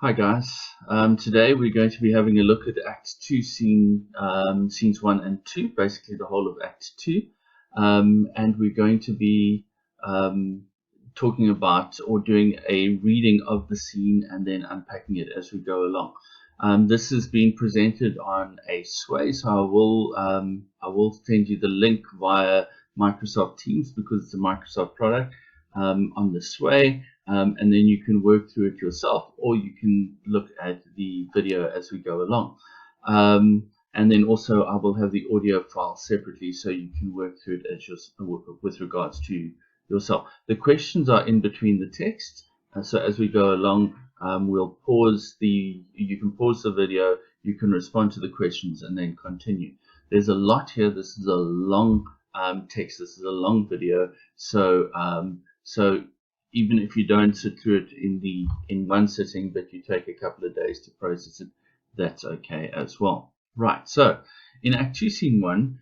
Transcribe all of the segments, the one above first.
Hi guys. Today we're going to be having a look at Act 2 scenes 1 and 2, basically the whole of Act 2. And we're going to be talking about or doing a reading of the scene and then unpacking it as we go along. This is being presented on a sway, so I will send you the link via Microsoft Teams because it's a Microsoft product on the sway. And then you can work through it yourself, or you can look at the video as we go along. And then also I will have the audio file separately so you can work through it as with regards to yourself. The questions are in between the text, so as we go along, you can pause the video, you can respond to the questions and then continue. There's a lot here. This is a long text, this is a long video, so even if you don't sit through it in one sitting, but you take a couple of days to process it, that's okay as well. Right, so in Act 2, Scene 1,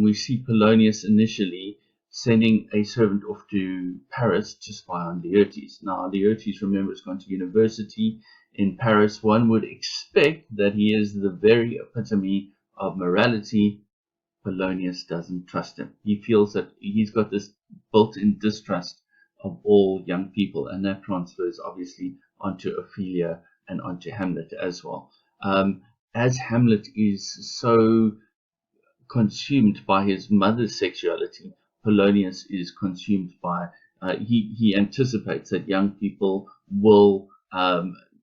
we see Polonius initially sending a servant off to Paris to spy on Laertes. Now, Laertes, remember, has gone to university in Paris. One would expect that he is the very epitome of morality. Polonius doesn't trust him. He feels that he's got this built-in distrust of all young people, and that transfers obviously onto Ophelia and onto Hamlet as well. As Hamlet is so consumed by his mother's sexuality, Polonius is consumed by he anticipates that young people will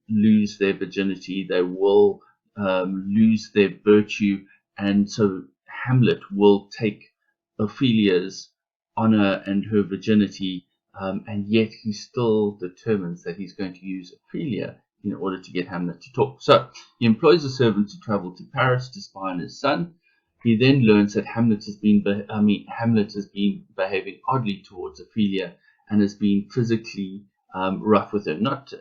lose their virginity, they will lose their virtue, and so Hamlet will take Ophelia's honor and her virginity, and yet he still determines that he's going to use Ophelia in order to get Hamlet to talk. So he employs a servant to travel to Paris to spy on his son. He then learns that Hamlet has been behaving oddly towards Ophelia and has been physically rough with her, not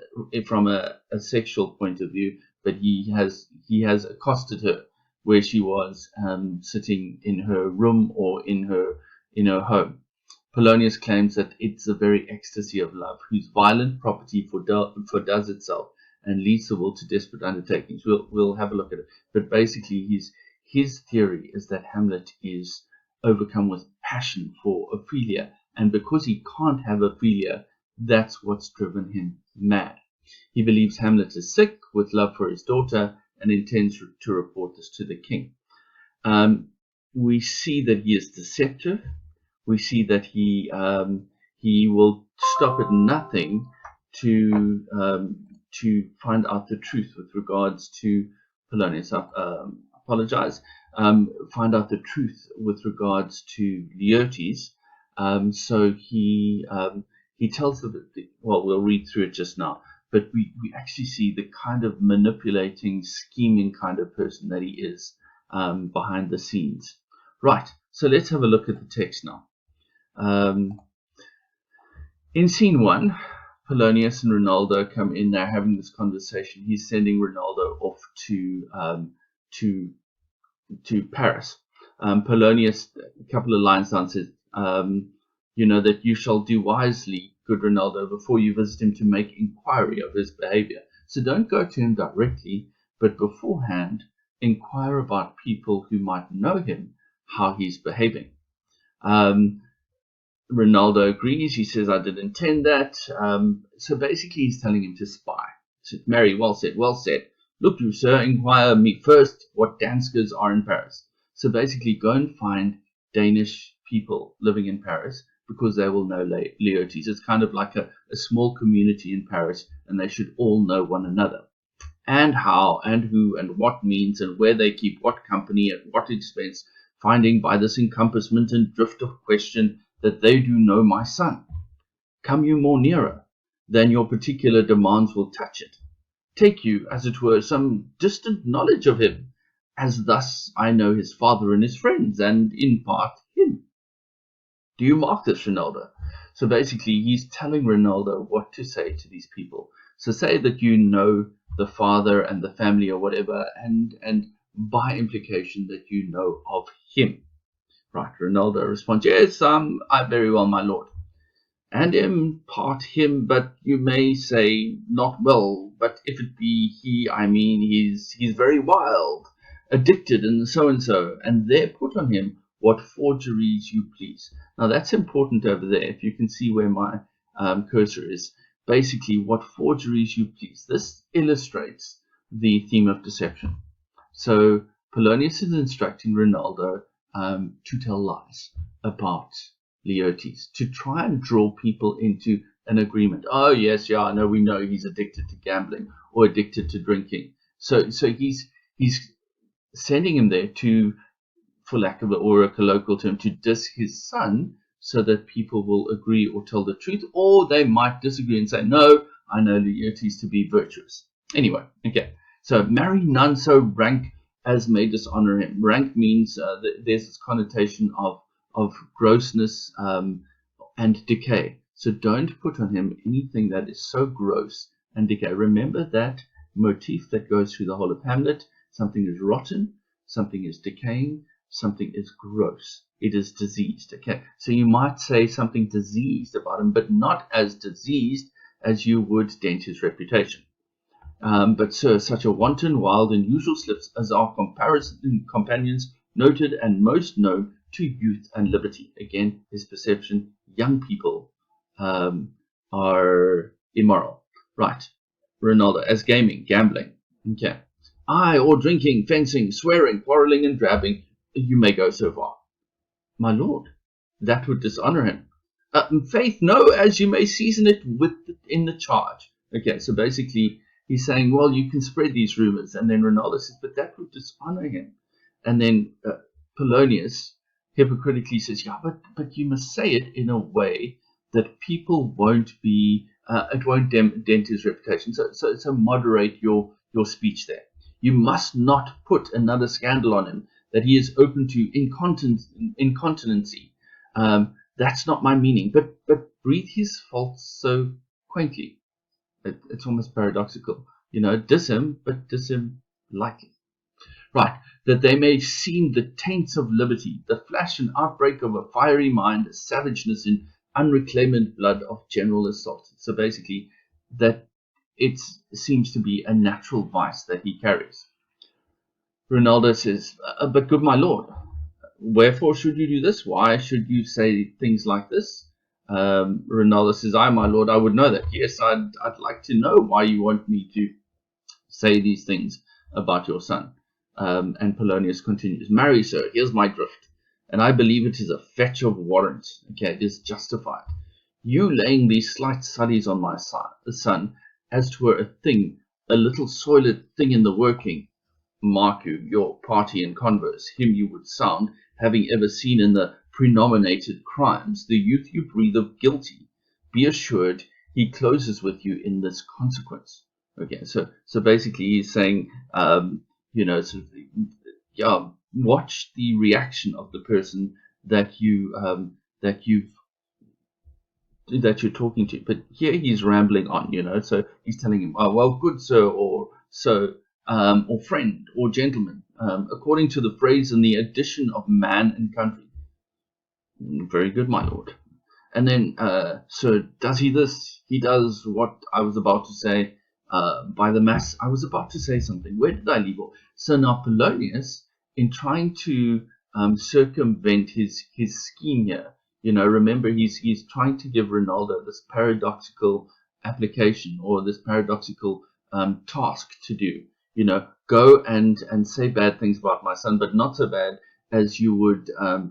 from a sexual point of view, but he has accosted her where she was sitting in her room or in her home. Polonius claims that it's the very ecstasy of love, whose violent property fordoes itself and leads the will to desperate undertakings. We'll have a look at it. But basically, his theory is that Hamlet is overcome with passion for Ophelia, and because he can't have Ophelia, that's what's driven him mad. He believes Hamlet is sick with love for his daughter and intends to report this to the king. We see that he is deceptive. We see that he will stop at nothing to find out the truth with regards to Polonius. Apologize. Find out the truth with regards to Laertes. So he tells them. Well, we'll read through it just now, but we actually see the kind of manipulating, scheming kind of person that he is behind the scenes. Right. So let's have a look at the text now. In scene 1, Polonius and Rinaldo come in. They're having this conversation. He's sending Rinaldo off to Paris. Polonius, a couple of lines down, says, that you shall do wisely, good Rinaldo, before you visit him to make inquiry of his behavior. So don't go to him directly, but beforehand inquire about people who might know him, how he's behaving. Rinaldo agrees. He says, I did intend that. So basically he's telling him to spy. So, Mary, well said, well said. Look you, sir, inquire me first what Danskers are in Paris. So basically go and find Danish people living in Paris, because they will know Laertes. It's kind of like a small community in Paris, and they should all know one another. And how, and who, and what means, and where they keep what company, at what expense, finding by this encompassment and drift of question that they do know my son. Come you more nearer, than your particular demands will touch it. Take you, as it were, some distant knowledge of him, as thus I know his father and his friends, and in part him. Do you mark this, Rinaldo? So basically, he's telling Rinaldo what to say to these people. So say that you know the father and the family or whatever, and by implication that you know of him. Right, Rinaldo responds, yes, I very well, my lord. And impart him, but you may say not well, but if it be he, I mean he's very wild, addicted, and so and so, and there put on him what forgeries you please. Now that's important over there. If you can see where my cursor is, basically what forgeries you please. This illustrates the theme of deception. So Polonius is instructing Rinaldo to tell lies about Laertes, to try and draw people into an agreement. Oh yes, yeah, I know, we know he's addicted to gambling or addicted to drinking. So he's sending him there to, for lack of a colloquial term, to diss his son, so that people will agree or tell the truth, or they might disagree and say, no, I know Laertes to be virtuous. Anyway, okay. So marry none so rank as may dishonor him. Rank means that there's this connotation of grossness and decay. So don't put on him anything that is so gross and decay. Remember that motif that goes through the whole of Hamlet. Something is rotten, something is decaying, something is gross. It is diseased. Okay, so you might say something diseased about him, but not as diseased as you would dent his reputation. But sir, such a wanton, wild, and usual slips as our companions noted and most known to youth and liberty. Again, his perception: young people are immoral. Right. Rinaldo, as gaming, gambling. Okay. Aye, or drinking, fencing, swearing, quarrelling, and drabbing. You may go so far. My lord, that would dishonor him. Faith, no, as you may season it in the charge. Okay, so basically he's saying, well, you can spread these rumors, and then Rinaldo says, but that would dishonor him. And then Polonius hypocritically says, yeah, but you must say it in a way that people won't be, it won't dent his reputation. So moderate your speech there. You must not put another scandal on him that he is open to incontinency. That's not my meaning. But breathe his faults so quaintly. It's almost paradoxical. Diss him, but diss him lightly. Right, that they may seem the taints of liberty, the flash and outbreak of a fiery mind, a savageness in unreclaimed blood of general assault. So basically, that it seems to be a natural vice that he carries. Rinaldo says, but good my lord, wherefore should you do this? Why should you say things like this? Rinaldo says, I, my lord, I would know that. Yes, I'd like to know why you want me to say these things about your son. And Polonius continues, marry, sir, here's my drift, and I believe it is a fetch of warrants. Okay, it is justified. You laying these slight sullies on my son, as 'twere a thing, a little soiled thing in the working. Mark you, your party and converse, him you would sound, having ever seen in the prenominated crimes, the youth you breathe of guilty. Be assured he closes with you in this consequence. Okay, so basically he's saying, watch the reaction of the person that you're talking to. But here he's rambling on, so he's telling him, oh, well, good sir, or so, or friend, or gentleman, according to the phrase in the addition of man and country. Very good, my lord. And then, sir, does he this? He does what I was about to say. By the mass, I was about to say something. Where did I leave off? So now Polonius, in trying to circumvent his scheme here, remember he's trying to give Rinaldo this paradoxical application, or this paradoxical task to do. Go and say bad things about my son, but not so bad as you would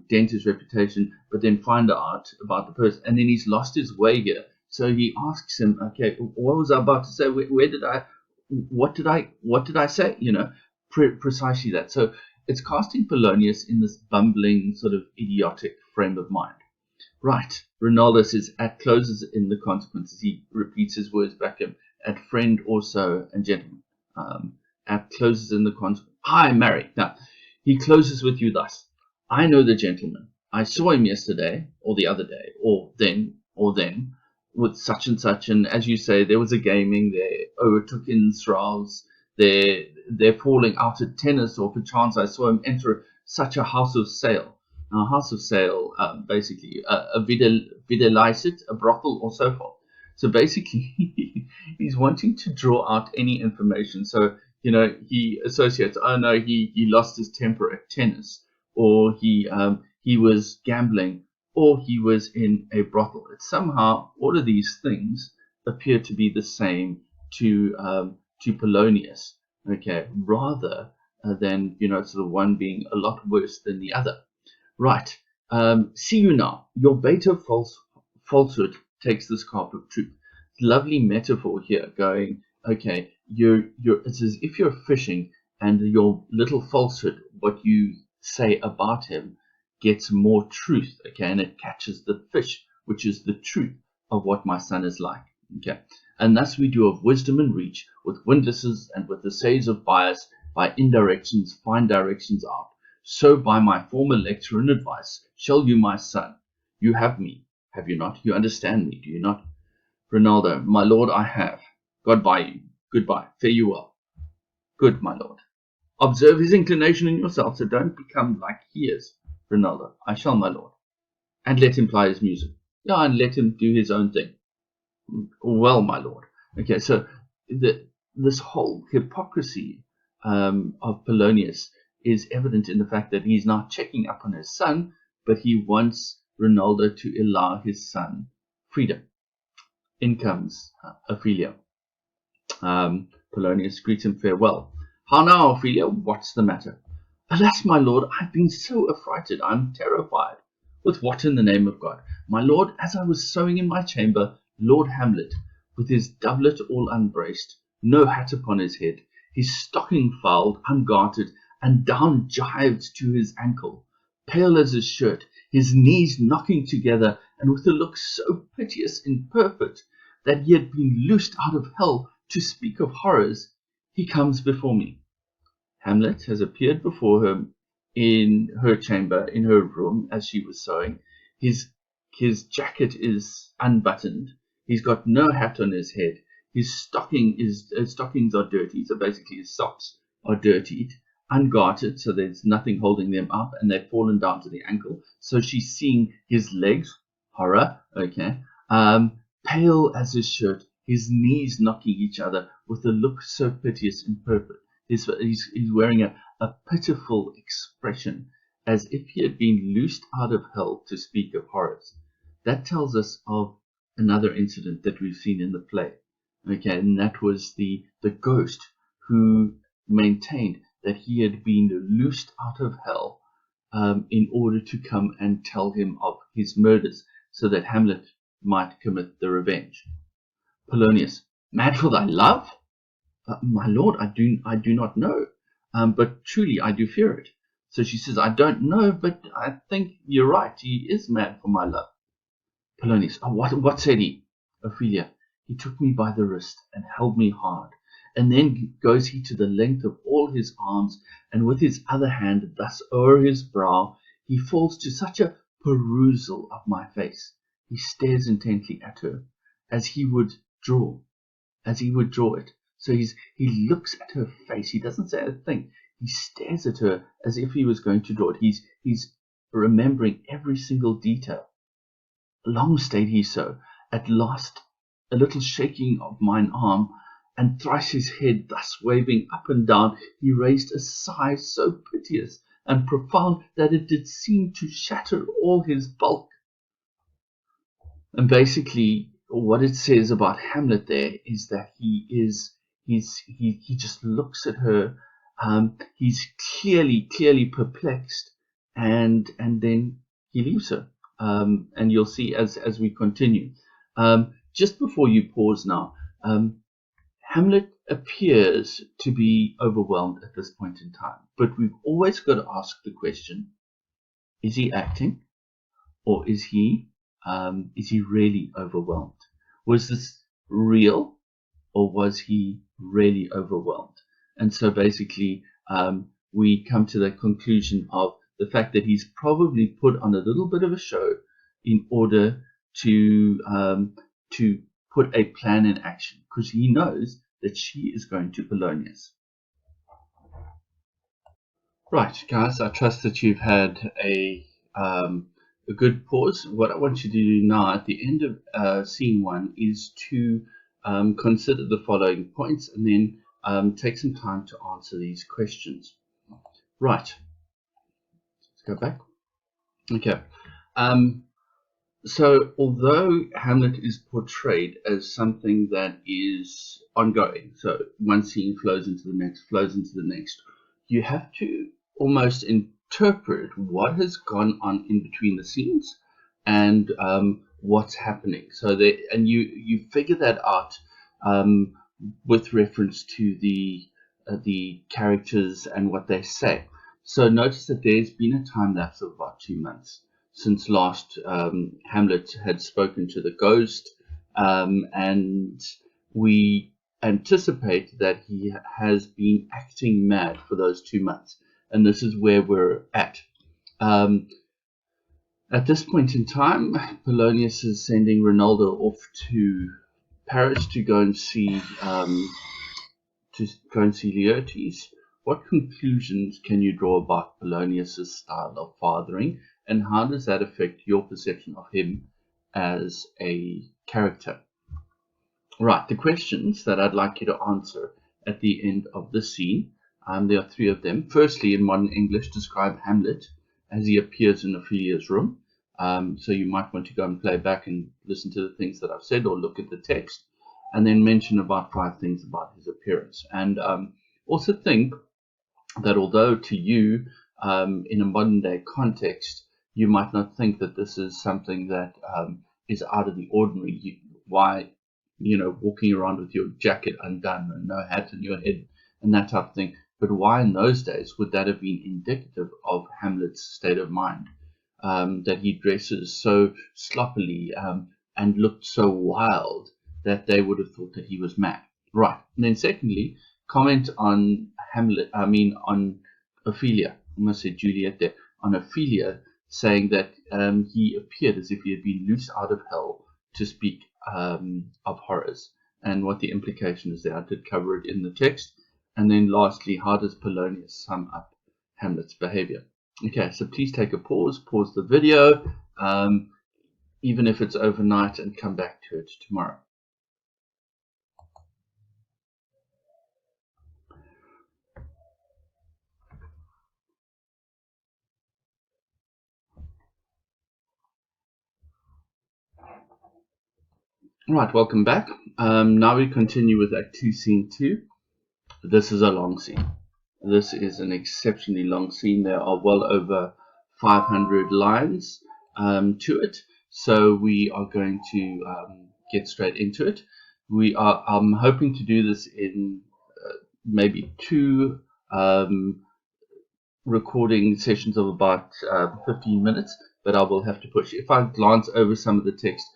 dent his reputation, but then find out about the person. And then he's lost his way here. So he asks him, okay, what was I about to say? What did I say? Precisely that. So it's casting Polonius in this bumbling, sort of idiotic frame of mind. Right. Rinaldo says, at closes in the consequences. He repeats his words back to him. At friend also and gentleman. At closes in the consequences. I marry. Now, he closes with you thus. I know the gentleman. I saw him yesterday, or the other day, or then, with such and such, and as you say, there was a gaming, they overtook in Strauss, they're falling out at tennis, or perchance I saw him enter such a house of sale. Now, a house of sale, basically, a videlicet, a brothel, or so forth. So basically, he's wanting to draw out any information. So, he associates, oh no, he lost his temper at tennis, or he was gambling, or he was in a brothel. It's somehow all of these things appear to be the same to Polonius, okay, rather than sort of one being a lot worse than the other. Right. See you now. Your bait of falsehood takes the scarp of truth. Lovely metaphor here, going, okay, it's as if you're fishing, and your little falsehood, what you say about him, gets more truth, okay, and it catches the fish, which is the truth of what my son is like, okay. And thus we do of wisdom and reach, with windlasses and with the says of bias, by indirections find directions out. So by my former lecture and advice shall you, my son. You have me, have you not? You understand me, do you not? Ronaldo, my lord, I have. God by you. Goodbye. Fare you well. Good, my lord. Observe his inclination in yourself, so don't become like he is. Ronaldo, I shall, my lord. And let him ply his music. Yeah, and let him do his own thing. Well, my lord. Okay, so this whole hypocrisy of Polonius is evident in the fact that he's not checking up on his son, but he wants Ronaldo to allow his son freedom. In comes Ophelia. Polonius greets him farewell. How now, Ophelia? What's the matter? Alas, my lord, I've been so affrighted, I'm terrified. With what in the name of God? My lord, as I was sewing in my chamber, Lord Hamlet, with his doublet all unbraced, no hat upon his head, his stocking fouled, ungartered, and down gyved to his ankle, pale as his shirt, his knees knocking together, and with a look so piteous and perfect that he had been loosed out of hell, to speak of horrors, he comes before me. Hamlet has appeared before her in her chamber, in her room, as she was sewing. His jacket is unbuttoned. He's got no hat on his head. His stockings are dirty, so basically his socks are dirtied, ungartered, so there's nothing holding them up, and they've fallen down to the ankle. So she's seeing his legs, horror, okay, pale as his shirt, his knees knocking each other, with a look so piteous and perfect. He's wearing a pitiful expression, as if he had been loosed out of hell, to speak of horrors. That tells us of another incident that we've seen in the play. Okay, and that was the ghost who maintained that he had been loosed out of hell in order to come and tell him of his murders, so that Hamlet might commit the revenge. Polonius, mad for thy love? My lord, I do not know, but truly I do fear it. So she says, I don't know, but I think you're right. He is mad for my love. Polonius, oh, what said he? Ophelia, he took me by the wrist and held me hard, and then goes he to the length of all his arms, and with his other hand thus o'er his brow, he falls to such a perusal of my face. He stares intently at her, as he would draw it. So he looks at her face. He doesn't say a thing. He stares at her as if he was going to draw it. He's remembering every single detail. Long stayed he so. At last, a little shaking of mine arm, and thrice his head thus waving up and down, he raised a sigh so piteous and profound that it did seem to shatter all his bulk. And basically, what it says about Hamlet there is that he just looks at her. He's clearly perplexed, and then he leaves her. And you'll see as we continue. Just before you pause now, Hamlet appears to be overwhelmed at this point in time, but we've always got to ask the question: is he acting, or is he really overwhelmed? Was this real, or was he really overwhelmed? And so basically, we come to the conclusion of the fact that he's probably put on a little bit of a show in order to put a plan in action, because he knows that she is going to Polonius. Right, guys, I trust that you've had a good pause. What I want you to do now at the end of scene one is to consider the following points, and then take some time to answer these questions. Right. Let's go back. Okay. So although Hamlet is portrayed as something that is ongoing, so one scene flows into the next, you have to almost interpret what has gone on in between the scenes and what's happening. So you figure that out with reference to the characters and what they say. So notice that there's been a time lapse of about 2 months since last Hamlet had spoken to the ghost, and we anticipate that he has been acting mad for those 2 months, and this is where we're at. At this point in time, Polonius is sending Ronaldo off to Paris to go and see Laertes. What conclusions can you draw about Polonius's style of fathering, and how does that affect your perception of him as a character? Right, the questions that I'd like you to answer at the end of the scene, there are 3 of them. Firstly, in modern English, describe Hamlet as he appears in Ophelia's room. So you might want to go and play back and listen to the things that I've said, or look at the text, and then mention about 5 things about his appearance. And also think that although to you, in a modern day context, you might not think that this is something that is out of the ordinary. Why, walking around with your jacket undone and no hat on your head and that type of thing. But why in those days would that have been indicative of Hamlet's state of mind? That he dresses so sloppily and looked so wild that they would have thought that he was mad. Right. And then secondly, comment on on Ophelia. I almost said Juliet there. On Ophelia, saying that he appeared as if he had been loosed out of hell to speak of horrors, and what the implication is there. I did cover it in the text. And then lastly, how does Polonius sum up Hamlet's behavior? Okay, so please take a pause the video, even if it's overnight, and come back to it tomorrow. Right, welcome back. Now we continue with Act 2, Scene 2. This is a long scene. This is an exceptionally long scene. There are well over 500 lines to it. So we are going to get straight into it. I'm hoping to do this in maybe 2 recording sessions of about 15 minutes, but I will have to push. If I glance over some of the text,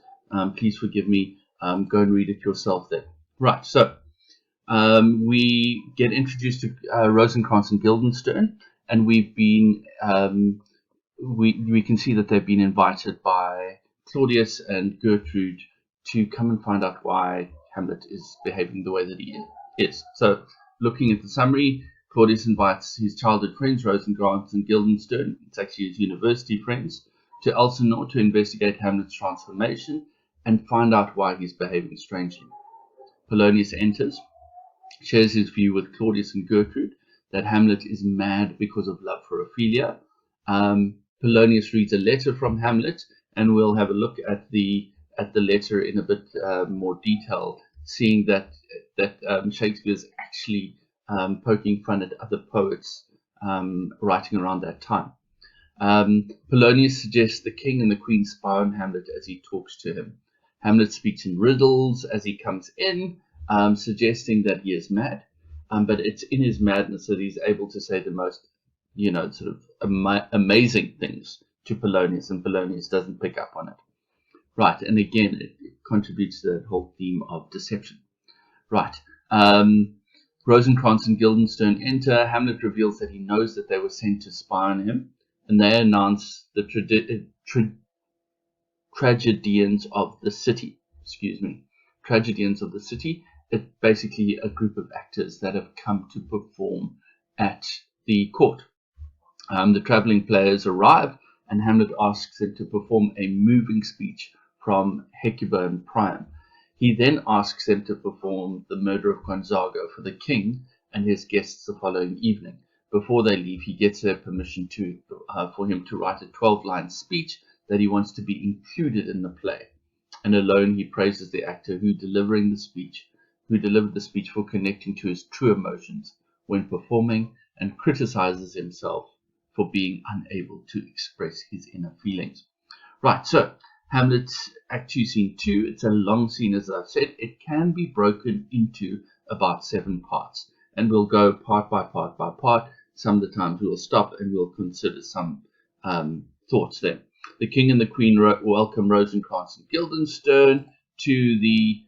please forgive me. Go and read it yourself then. Right, so we get introduced to Rosencrantz and Guildenstern, and we've been we can see that they've been invited by Claudius and Gertrude to come and find out why Hamlet is behaving the way that he is. So, looking at the summary, Claudius invites his childhood friends, Rosencrantz and Guildenstern, it's actually his university friends, to Elsinore to investigate Hamlet's transformation and find out why he's behaving strangely. Polonius enters, shares his view with Claudius and Gertrude that Hamlet is mad because of love for Ophelia. Polonius reads a letter from Hamlet, and we'll have a look at the letter in a bit more detail, seeing that Shakespeare is actually poking fun at other poets writing around that time. Polonius suggests the king and the queen spy on Hamlet as he talks to him. Hamlet speaks in riddles as he comes in, suggesting that he is mad, but it's in his madness that he's able to say the most, sort of amazing things to Polonius, and Polonius doesn't pick up on it. Right, and again, it contributes to that whole theme of deception. Right, Rosencrantz and Guildenstern enter. Hamlet reveals that he knows that they were sent to spy on him, and they announce the tragedians of the city. Tragedians of the city. It's basically a group of actors that have come to perform at the court. The traveling players arrive, and Hamlet asks them to perform a moving speech from Hecuba and Priam. He then asks them to perform the murder of Gonzago for the king and his guests the following evening. Before they leave, he gets their permission for him to write a 12-line speech that he wants to be included in the play. And alone he praises the actor who delivered the speech for connecting to his true emotions when performing, and criticizes himself for being unable to express his inner feelings. Right, so Hamlet, Act 2, Scene 2. It's a long scene, as I've said. It can be broken into about 7 parts, and we'll go part by part by part. Some of the times we'll stop and we'll consider some thoughts there. The king and the queen welcome Rosencrantz and Guildenstern to the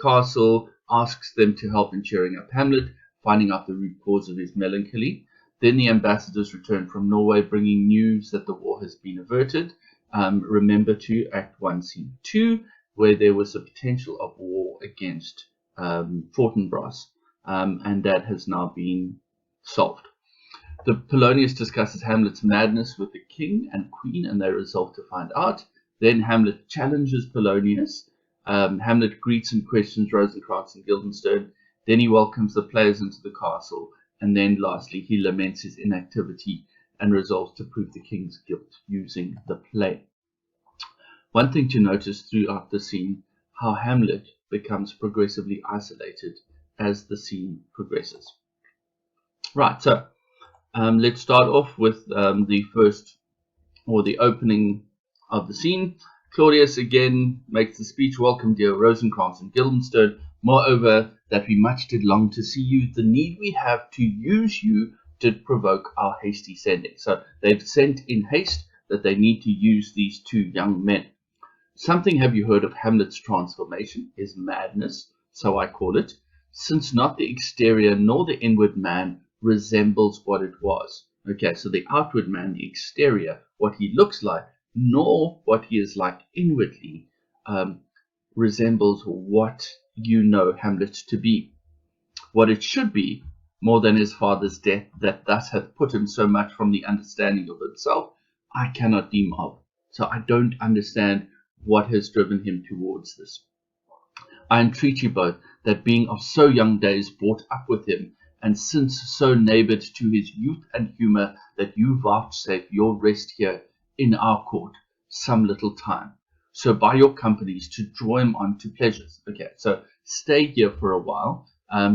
castle, asks them to help in cheering up Hamlet, finding out the root cause of his melancholy. Then the ambassadors return from Norway, bringing news that the war has been averted. Remember to Act 1, Scene 2, where there was a potential of war against Fortinbras, and that has now been solved. The Polonius discusses Hamlet's madness with the king and queen, and they resolve to find out. Then Hamlet challenges Polonius. Hamlet greets and questions Rosencrantz and Guildenstern. Then he welcomes the players into the castle, and then lastly he laments his inactivity and resolves to prove the king's guilt using the play. One thing to notice throughout the scene, how Hamlet becomes progressively isolated as the scene progresses. Right, so let's start off with the first, or the opening of the scene. Claudius again makes the speech, "Welcome, dear Rosencrantz and Guildenstern. Moreover, that we much did long to see you, the need we have to use you did provoke our hasty sending." So they've sent in haste that they need to use these 2 young men. "Something have you heard of Hamlet's transformation, his madness, so I call it, since not the exterior nor the inward man resembles what it was." Okay, so the outward man, the exterior, what he looks like, nor what he is like inwardly, resembles what you know Hamlet to be. What it should be, more than his father's death, that thus hath put him so much from the understanding of himself, I cannot deem of. So I don't understand what has driven him towards this. I entreat you both, that being of so young days brought up with him, and since so neighboured to his youth and humour, that you vouchsafe your rest here in our court some little time, so by your companies to draw him on to pleasures. Okay, so stay here for a while.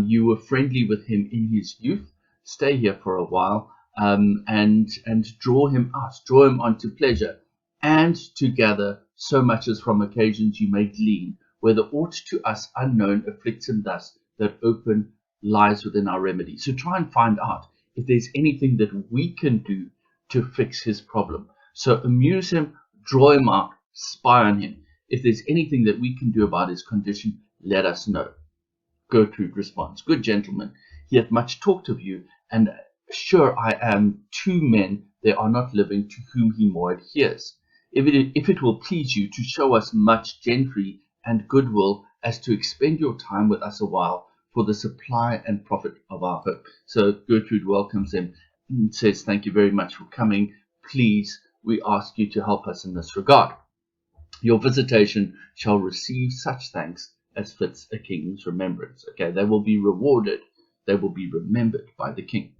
You were friendly with him in his youth. Stay here for a while, and draw him out, draw him on to pleasure, and to gather so much as from occasions you may glean, whether aught to us unknown afflicts him thus, that open lies within our remedy. So try and find out if there's anything that we can do to fix his problem. So amuse him, draw him out, spy on him. If there's anything that we can do about his condition, let us know. Gertrude responds, "Good gentleman, he hath much talked of you, and sure I am 2 men there are not living to whom he more adheres. If it will please you to show us much gentry and goodwill, as to expend your time with us a while, for the supply and profit of our hope." So Gertrude welcomes him and says, "Thank you very much for coming. Please, we ask you to help us in this regard. Your visitation shall receive such thanks as fits a king's remembrance." Okay, they will be rewarded. They will be remembered by the king.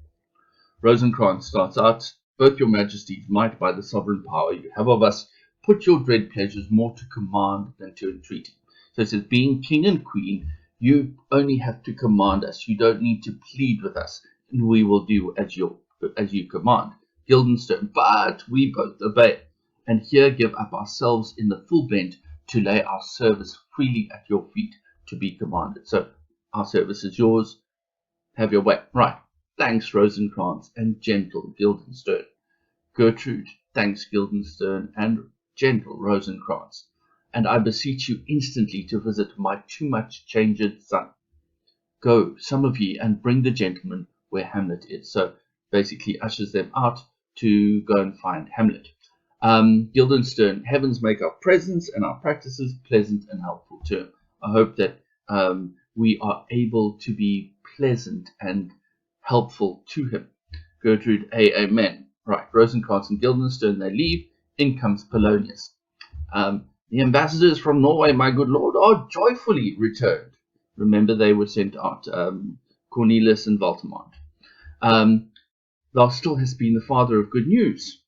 Rosencrantz starts out, "Both your majesties might, by the sovereign power you have of us, put your dread pleasures more to command than to entreaty." So it says, being king and queen, you only have to command us. You don't need to plead with us, and we will do as you command. Guildenstern, but we both obey, and here give up ourselves in the full bent to lay our service freely at your feet to be commanded. So our service is yours. Have your way. Right. Thanks, Rosencrantz and gentle Guildenstern. Gertrude, thanks, Guildenstern and gentle Rosencrantz. And I beseech you instantly to visit my too much changed son. Go, some of ye, and bring the gentleman where Hamlet is. So basically ushers them out to go and find Hamlet. Guildenstern, heavens make our presence and our practices pleasant and helpful to him. I hope that we are able to be pleasant and helpful to him. Gertrude, amen. Right, Rosencrantz and Guildenstern, they leave. In comes Polonius. The ambassadors from Norway, my good lord, are joyfully returned. Remember, they were sent out, Cornelius and Voltimand. Thou still hast been the father of good news.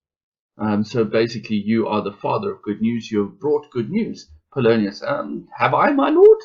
So basically, you are the father of good news. You have brought good news. Polonius, have I, my lord?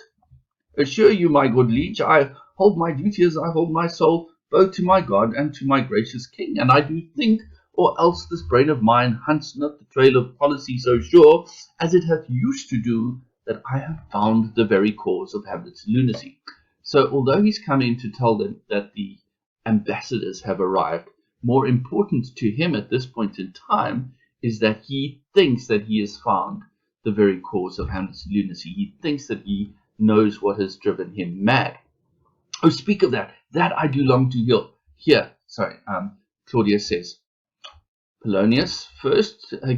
Assure you, my good liege, I hold my duty as I hold my soul, both to my God and to my gracious king. And I do think, or else this brain of mine hunts not the trail of policy so sure, as it hath used to do, that I have found the very cause of Hamlet's lunacy. So although he's come in to tell them that the ambassadors have arrived, more important to him at this point in time is that he thinks that he has found the very cause of Hamlet's lunacy. He thinks that he knows what has driven him mad. Oh, speak of that. That I do long to hear. Claudius says, Polonius,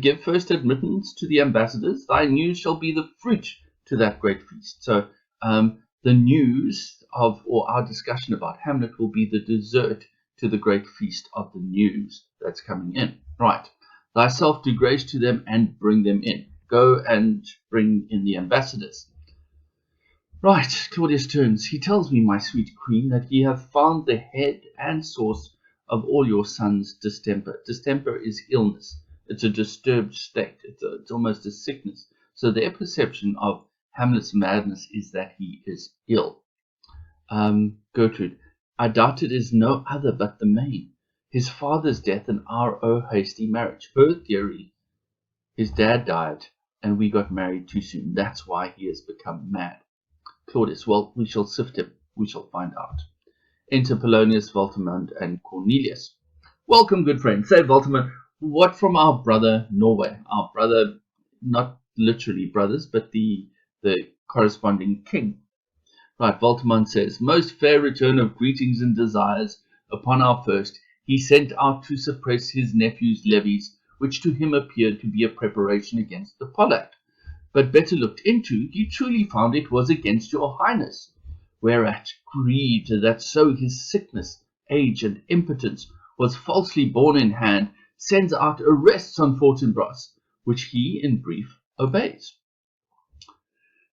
give first admittance to the ambassadors. Thy news shall be the fruit to that great feast. So the news of, or our discussion about Hamlet, will be the dessert to the great feast of the news that's coming in. Right. Thyself do grace to them and bring them in. Go and bring in the ambassadors. Right, Claudius turns. He tells me, my sweet queen, that ye have found the head and source of all your son's distemper. Distemper is illness. It's a disturbed state. It's almost a sickness. So their perception of Hamlet's madness is that he is ill. Gertrude, I doubt it is no other but the main. His father's death and our hasty marriage. Her theory, his dad died and we got married too soon. That's why he has become mad. Claudius, well, we shall sift him. We shall find out. Enter Polonius, Voltimand, and Cornelius. Welcome, good friend. Say, Voltimand, what from our brother Norway? Our brother, not literally brothers, but the corresponding king. Right, Voltimand says, most fair return of greetings and desires. Upon our first, he sent out to suppress his nephew's levies, which to him appeared to be a preparation against the Polack. But better looked into, he truly found it was against your highness. Whereat, grieved that so his sickness, age, and impotence was falsely borne in hand, sends out arrests on Fortinbras, which he, in brief, obeys.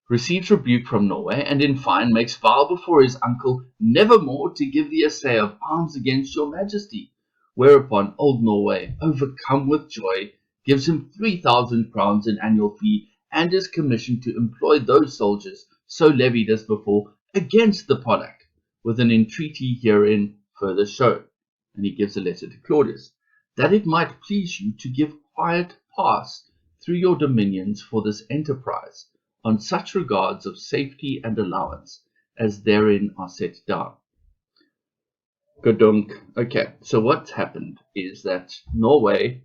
Receives rebuke from Norway, and in fine makes vow before his uncle nevermore to give the assay of arms against your majesty. Whereupon old Norway, overcome with joy, gives him 3,000 crowns in annual fee, and is commissioned to employ those soldiers so levied as before against the Polack, with an entreaty herein further shown. And he gives a letter to Claudius, that it might please you to give quiet pass through your dominions for this enterprise, on such regards of safety and allowance as therein are set down. Godunk. Okay, so what's happened is that Norway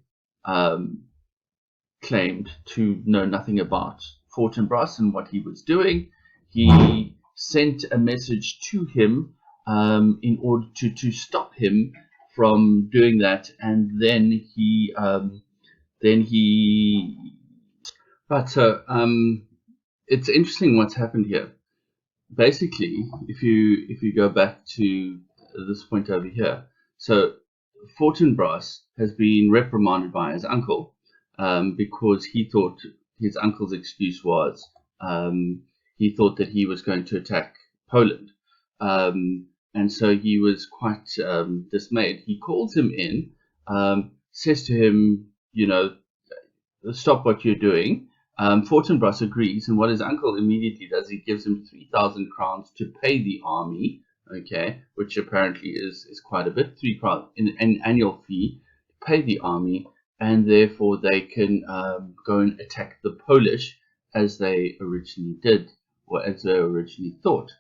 claimed to know nothing about Fortinbras and what he was doing. He sent a message to him in order to stop him from doing that, and then he right. So it's interesting what's happened here. Basically, if you go back to this point over here, so Fortinbras has been reprimanded by his uncle because he thought his uncle's excuse was he thought that he was going to attack Poland, and so he was quite dismayed. He calls him in, says to him, stop what you're doing. Fortinbras agrees, and what his uncle immediately does, he gives him 3,000 crowns to pay the army, okay, which apparently is quite a bit, 3 crowns in an annual fee to pay the army, and therefore they can go and attack the Polish as they originally did, or as they originally thought.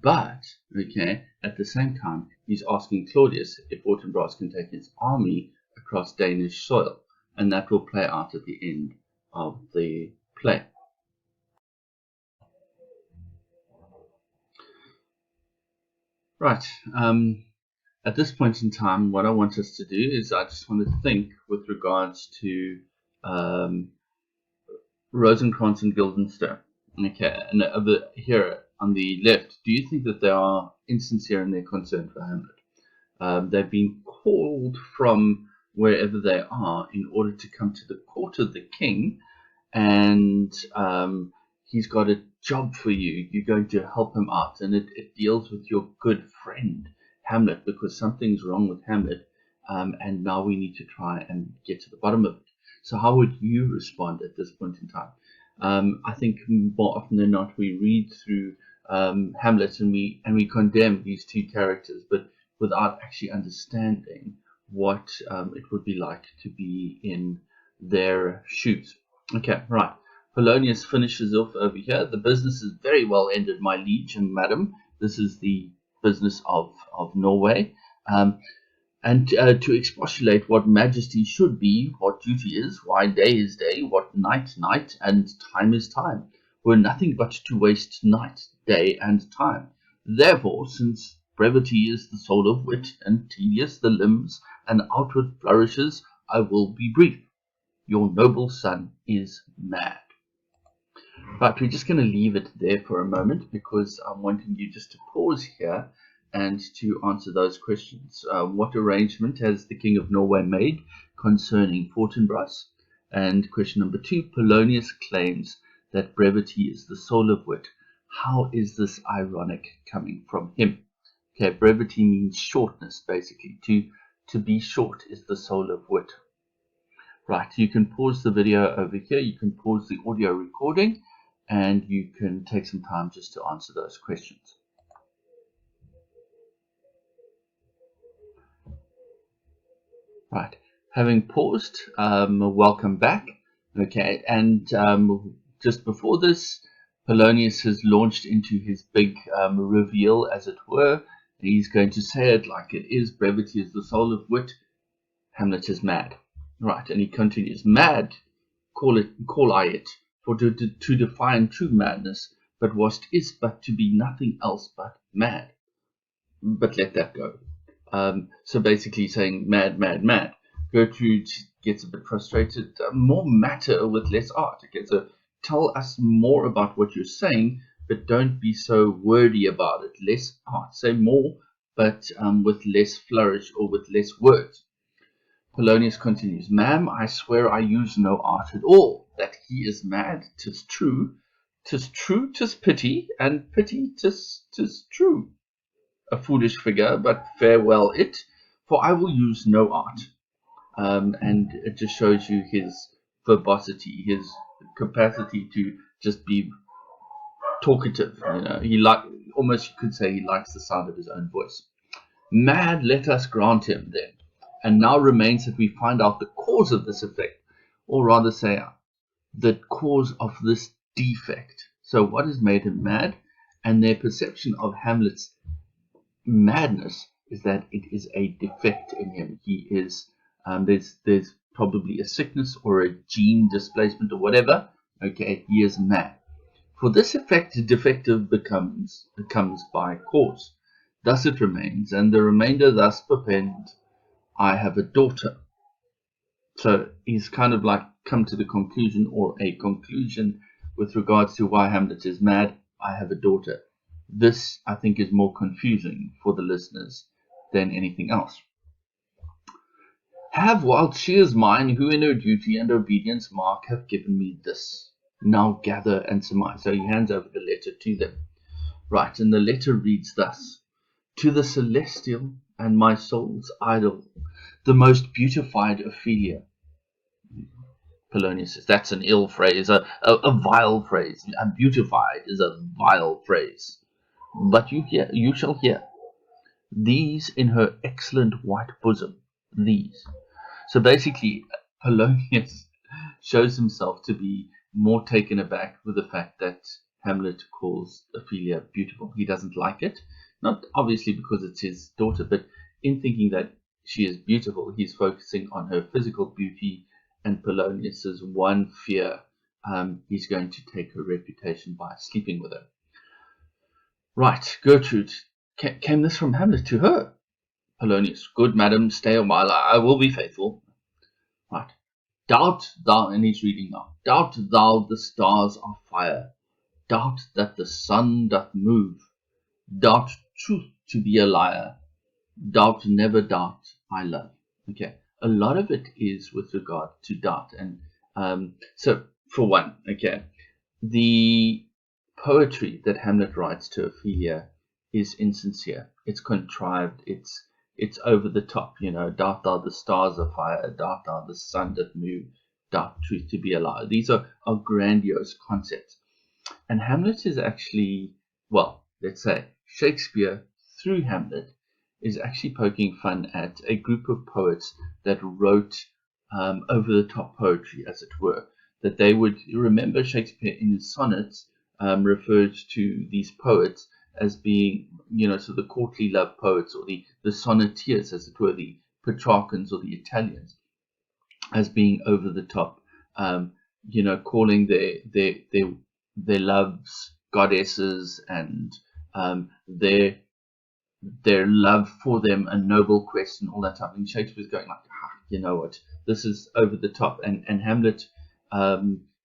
But, okay, at the same time, he's asking Claudius if Fortinbras can take his army across Danish soil, and that will play out at the end of the play. Right. At this point in time, what I want us to do is I just want to think with regards to Rosencrantz and Guildenstern. Okay, and over here on the left, do you think that they are insincere in their concern for Hamlet? They've been called from wherever they are in order to come to the court of the king, and he's got a job for you. You're going to help him out, and it deals with your good friend Hamlet, because something's wrong with Hamlet, and now we need to try and get to the bottom of it. So how would you respond at this point in time? I think more often than not we read through Hamlet and we condemn these two characters, but without actually understanding what it would be like to be in their shoes. Okay, right. Polonius finishes off over here. The business is very well ended, my liege and madam. This is the business of Norway. And to expostulate what majesty should be, what duty is, why day is day, what night night, and time is time, were nothing but to waste night, day, and time. Therefore, since brevity is the soul of wit, and tedious the limbs and outward flourishes, I will be brief. Your noble son is mad. But we're just going to leave it there for a moment, because I'm wanting you just to pause here and to answer those questions. What arrangement has the King of Norway made concerning Fortinbras? And question number 2, Polonius claims that brevity is the soul of wit. How is this ironic coming from him? Okay, brevity means shortness, basically. To be short is the soul of wit. Right, you can pause the video over here, you can pause the audio recording, and you can take some time just to answer those questions. Right, having paused, welcome back. Okay, and just before this, Polonius has launched into his big reveal, as it were. He's going to say it like it is: brevity is the soul of wit. Hamlet is mad. Right, and he continues: mad, call I it, for to define true madness, but what is but to be nothing else but mad. But let that go. So basically saying mad, mad, mad. Gertrude gets a bit frustrated. More matter with less art. Okay, so tell us more about what you're saying, but don't be so wordy about it. Less art. Say more, but with less flourish or with less words. Polonius continues: ma'am, I swear I use no art at all. That he is mad, 'tis true. 'Tis true, 'tis pity, and pity, 'tis true. A foolish figure, but farewell it, for I will use no art. And it just shows you his verbosity, his capacity to just be talkative. You know, almost you could say he likes the sound of his own voice. Mad, let us grant him then. And now remains that we find out the cause of this effect, or rather say the cause of this defect. So what has made him mad? And their perception of Hamlet's madness is that it is a defect in him. He is there's probably a sickness or a gene displacement or whatever. Okay, he is mad. For this effect, defective becomes by cause. Thus it remains, and the remainder thus perpend. I have a daughter. So he's kind of like come to the conclusion, or a conclusion, with regards to why Hamlet is mad. I have a daughter. This, I think, is more confusing for the listeners than anything else. Have whilst she is mine, who in her duty and obedience mark, have given me this. Now gather and surmise. So he hands over the letter to them. Right, and the letter reads thus: to the celestial and my soul's idol, the most beautified Ophelia. Polonius says that's an ill phrase, a vile phrase. Beautified is a vile phrase. But you shall hear. These in her excellent white bosom. These. So basically, Polonius shows himself to be more taken aback with the fact that Hamlet calls Ophelia beautiful. He doesn't like it. Not obviously because it's his daughter, but in thinking that she is beautiful, he's focusing on her physical beauty, and Polonius's one fear, he's going to take her reputation by sleeping with her. Right, Gertrude, came this from Hamlet to her? Polonius: good madam, stay a while, I will be faithful. Right. Doubt thou, and he's reading now. Doubt thou the stars are fire. Doubt that the sun doth move. Doubt truth to be a liar. Doubt never doubt I love. Okay. A lot of it is with regard to doubt. And so for one. Okay, the poetry that Hamlet writes to Ophelia is insincere. It's contrived. It's over the top. You know, dart thou the stars of fire, dart thou the sun that move, dart truth to be a lie. These are grandiose concepts. And Hamlet is actually, well, let's say Shakespeare through Hamlet is actually poking fun at a group of poets that wrote over the top poetry, as it were. That they would remember Shakespeare in his sonnets referred to these poets as being, you know, so the courtly love poets, or the sonneteers, as it were, the Petrarchans or the Italians, as being over the top, you know, calling their loves goddesses, and their love for them a noble quest, and all that type. And Shakespeare's going like, you know what, this is over the top, and Hamlet,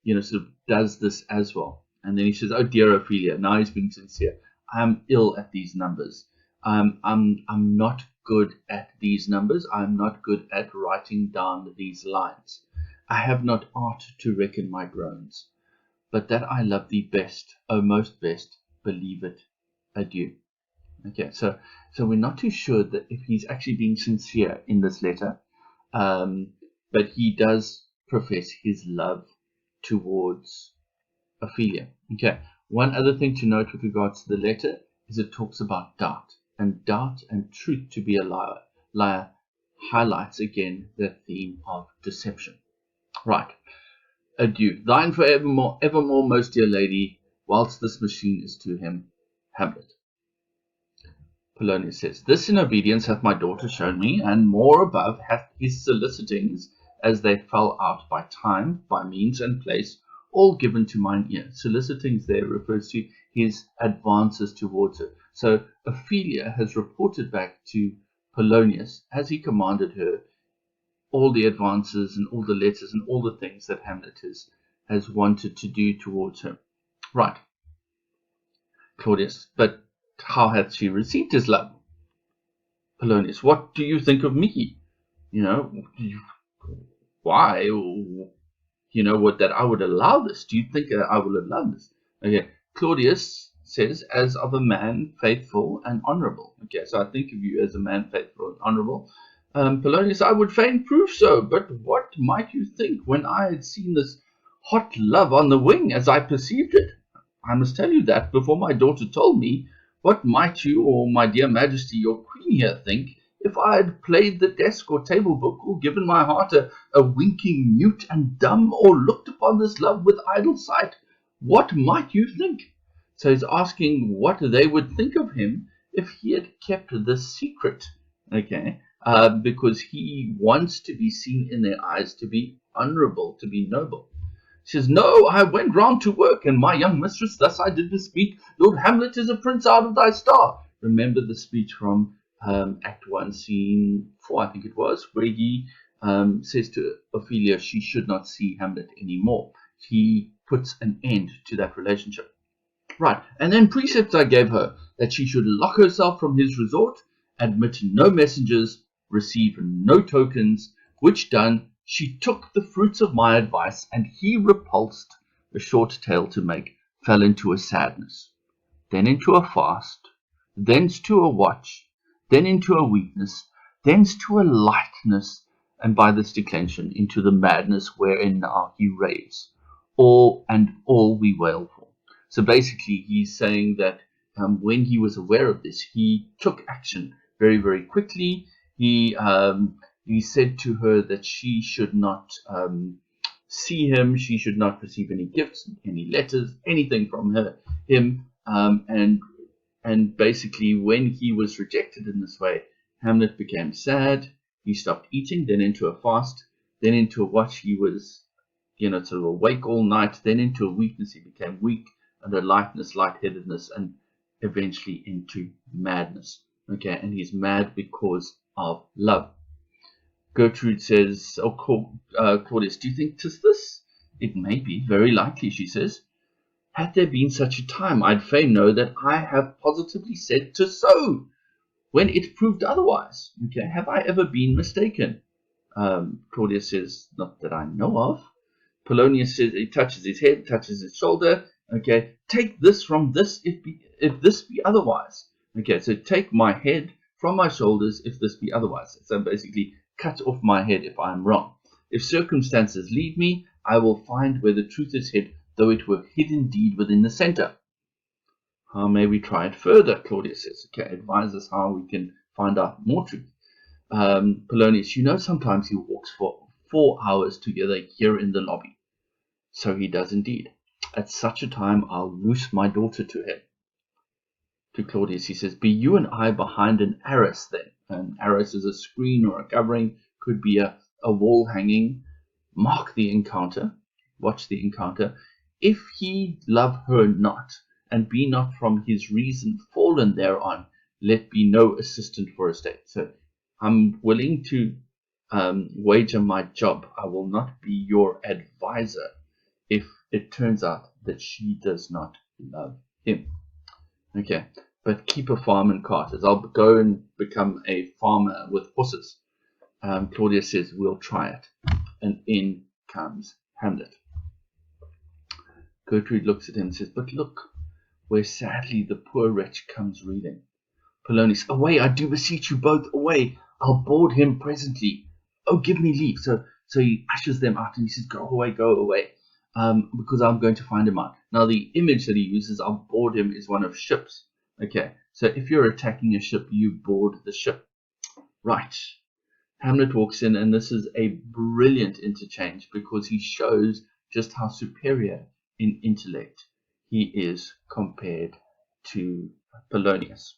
you know, sort of does this as well. And then he says, "Oh dear Ophelia," now he's being sincere. "I'm ill at these numbers. I'm not good at these numbers. I'm not good at writing down these lines. I have not art to reckon my groans. But that I love thee best, O most best, believe it. Adieu." Okay, so we're not too sure that if he's actually being sincere in this letter, but he does profess his love towards Ophelia. Okay, one other thing to note with regards to the letter is it talks about doubt, and truth to be a liar highlights again the theme of deception. Right. Adieu. Thine for evermore, most dear lady, whilst this machine is to him, Hamlet. Polonius says, "This in obedience hath my daughter shown me, and more above hath his solicitings, as they fell out by time, by means and place, all given to mine ear." Solicitings there refers to his advances towards her. So Ophelia has reported back to Polonius, as he commanded her, all the advances and all the letters and all the things that Hamlet has wanted to do towards her. Right. Claudius, but how hath she received his love? Polonius, what do you think of me? You know, why? You know, what, that I would allow this? Do you think that I will allow this? Okay, Claudius says, "As of a man faithful and honorable." Okay, so I think of you as a man faithful and honorable. Polonius, "I would fain prove so, but what might you think when I had seen this hot love on the wing, as I perceived it? I must tell you that before my daughter told me. What might you, or my dear majesty, your queen here, think, if I had played the desk or table book, or given my heart a winking mute and dumb, or looked upon this love with idle sight? What might you think?" So he's asking what they would think of him if he had kept this secret. Okay, because he wants to be seen in their eyes to be honorable, to be noble. She says, "No, I went round to work, and my young mistress thus I did bespeak, Lord Hamlet is a prince out of thy star." Remember the speech from Act 1, Scene 4, I think it was, where he says to Ophelia she should not see Hamlet anymore. He puts an end to that relationship. Right, and then precepts I gave her, that she should lock herself from his resort, admit no messengers, receive no tokens, which done, she took the fruits of my advice, and he repulsed, a short tale to make, fell into a sadness, then into a fast, thence to a watch, then into a weakness, thence to a lightness, and by this declension into the madness wherein now he raves, all we wail for. So basically he's saying that when he was aware of this, he took action very, very quickly. He said to her that she should not see him, she should not receive any gifts, any letters, anything from him. And basically, when he was rejected in this way, Hamlet became sad. He stopped eating, then into a fast, then into a watch. He was, sort of awake all night, then into a weakness. He became weak, and a lightness, lightheadedness, and eventually into madness. Okay, and he's mad because of love. Gertrude says, Claudius, do you think 'tis this? It may be, very likely, she says. Had there been such a time, I'd fain know that I have positively said 'tis so, when it proved otherwise. Okay, have I ever been mistaken? Claudius says, not that I know of. Polonius says, he touches his head, touches his shoulder. Okay, take this from this if this be otherwise. Okay, so take my head from my shoulders if this be otherwise. So basically, cut off my head if I am wrong. If circumstances lead me, I will find where the truth is hid, though it were hid indeed within the center. How may we try it further? Claudius says. Okay, advise us how we can find out more truth. Polonius, sometimes he walks for 4 hours together here in the lobby. So he does indeed. At such a time I'll loose my daughter to him. To Claudius he says, be you and I behind an arras then. An arras is a screen or a covering, could be a wall hanging. Mark the encounter, watch the encounter. If he love her not, and be not from his reason fallen thereon, let be no assistant for a state. So I'm willing to wager my job. I will not be your advisor if it turns out that she does not love him. Okay, but keep a farm and carters. I'll go and become a farmer with horses. Claudius says, we'll try it. And in comes Hamlet. Gertrude looks at him and says, but look, where sadly the poor wretch comes reeling. Polonius, away, I do beseech you both, away. I'll board him presently. Oh, give me leave. So he ushers them out and he says, go away, because I'm going to find him out. Now, the image that he uses, I'll board him, is one of ships. Okay, so if you're attacking a ship, you board the ship. Right. Hamlet walks in, and this is a brilliant interchange because he shows just how superior in intellect he is compared to Polonius.